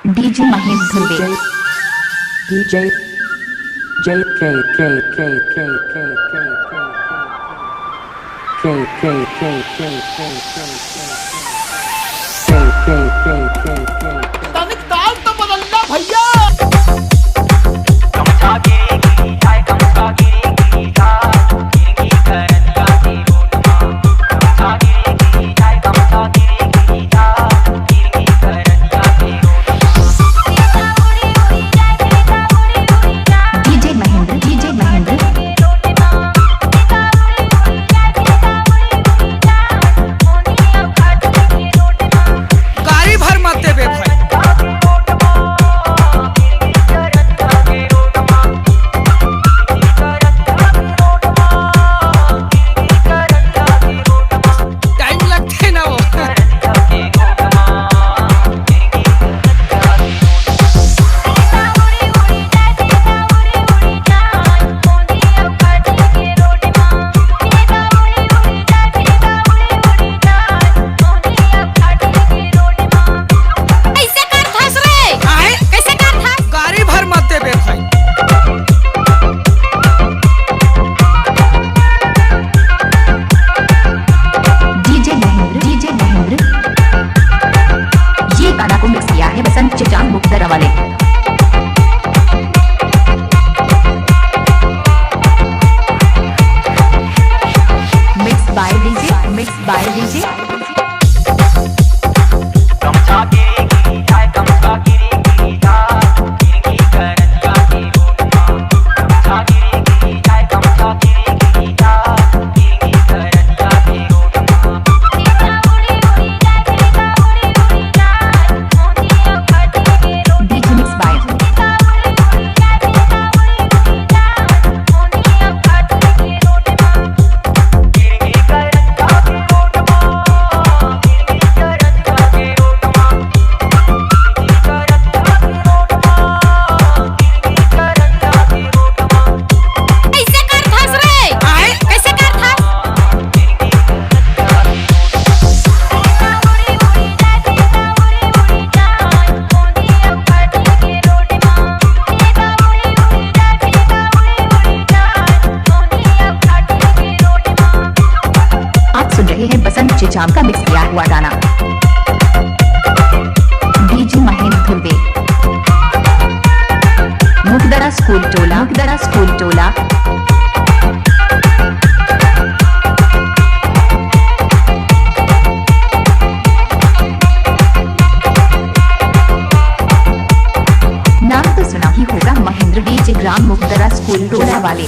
DJ Mahesh Dhurve DJ J K K K K K K K K K K तनिक ताल तो बदलना भैया। Mixed by DJ बसंत चिचाम का मिक्स किया हुआ गाना डीजे महेश धुर्वे मुगदरा स्कूल टोला नाम तो सुना ही होगा महेंद्र डीजे ग्राम मुगदरा स्कूल टोला वाले।